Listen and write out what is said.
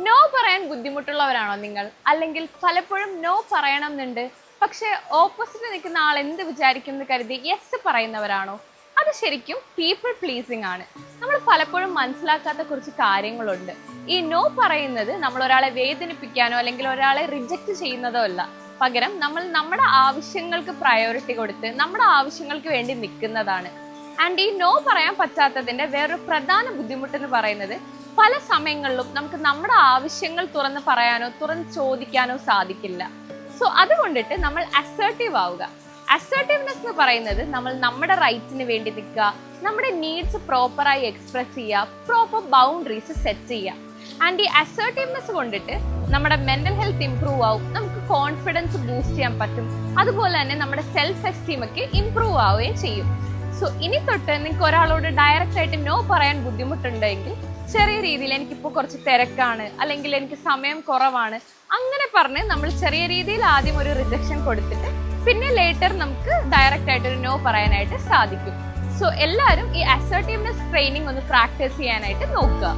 No പറയാൻ ബുദ്ധിമുട്ടുള്ളവരാണോ നിങ്ങൾ? അല്ലെങ്കിൽ പലപ്പോഴും നോ പറയണം എന്നുണ്ട്, പക്ഷെ ഓപ്പോസിറ്റ് നിൽക്കുന്ന ആൾ എന്ത് വിചാരിക്കും എന്ന് കരുതി യെസ് പറയുന്നവരാണോ? അത് ശരിക്കും പീപ്പിൾ പ്ലീസിങ് ആണ്. നമ്മൾ പലപ്പോഴും മനസ്സിലാക്കാത്ത കുറച്ച് കാര്യങ്ങളുണ്ട്. ഈ നോ പറയുന്നത് നമ്മൾ ഒരാളെ വേദനിപ്പിക്കാനോ അല്ലെങ്കിൽ ഒരാളെ റിജക്റ്റ് ചെയ്യുന്നതോ അല്ല. പകരം നമ്മൾ നമ്മുടെ ആവശ്യങ്ങൾക്ക് പ്രയോറിറ്റി കൊടുത്ത് നമ്മുടെ ആവശ്യങ്ങൾക്ക് വേണ്ടി നിൽക്കുന്നതാണ്. ആൻഡ് ഈ നോ പറയാൻ പറ്റാത്തതിന്റെ വേറൊരു പ്രധാന ബുദ്ധിമുട്ടെന്ന് പറയുന്നത്, പല സമയങ്ങളിലും നമുക്ക് നമ്മുടെ ആവശ്യങ്ങൾ തുറന്ന് പറയാനോ തുറന്ന് ചോദിക്കാനോ സാധിക്കില്ല. സോ അതുകൊണ്ടിട്ട് നമ്മൾ അസേർട്ടീവ് ആവുക. അസേർട്ടീവ്നെസ് എന്ന് പറയുന്നത് നമ്മൾ നമ്മുടെ റൈറ്റ്സിന് വേണ്ടി നിൽക്കുക, നമ്മുടെ നീഡ്സ് പ്രോപ്പറായി എക്സ്പ്രസ് ചെയ്യുക, പ്രോപ്പർ ബൗണ്ടറീസ് സെറ്റ് ചെയ്യുക. ആൻഡ് ഈ അസേർട്ടീവ്നെസ് കൊണ്ടിട്ട് നമ്മുടെ മെന്റൽ ഹെൽത്ത് ഇംപ്രൂവ് ആവും, നമുക്ക് കോൺഫിഡൻസ് ബൂസ്റ്റ് ചെയ്യാൻ പറ്റും, അതുപോലെ തന്നെ നമ്മുടെ സെൽഫ് എസ്റ്റീം ഒക്കെ ഇംപ്രൂവ് ആവുകയും ചെയ്യും. സോ ഇനി തൊട്ട് നിങ്ങൾക്ക് ഒരാളോട് ഡയറക്റ്റ് ആയിട്ട് നോ പറയാൻ ബുദ്ധിമുട്ടുണ്ടെങ്കിൽ ചെറിയ രീതിയിൽ എനിക്കിപ്പോൾ കുറച്ച് തിരക്കാണ്, അല്ലെങ്കിൽ എനിക്ക് സമയം കുറവാണ്, അങ്ങനെ പറഞ്ഞ് നമ്മൾ ചെറിയ രീതിയിൽ ആദ്യം ഒരു റിജക്ഷൻ കൊടുത്തിട്ട് പിന്നെ ലേറ്റർ നമുക്ക് ഡയറക്റ്റ് ആയിട്ട് ഒരു നോ പറയാനായിട്ട് സാധിക്കും. സോ എല്ലാവരും ഈ അസേർട്ടീവ്നെസ് ട്രെയിനിങ് ഒന്ന് പ്രാക്ടീസ് ചെയ്യാനായിട്ട് നോക്കുക.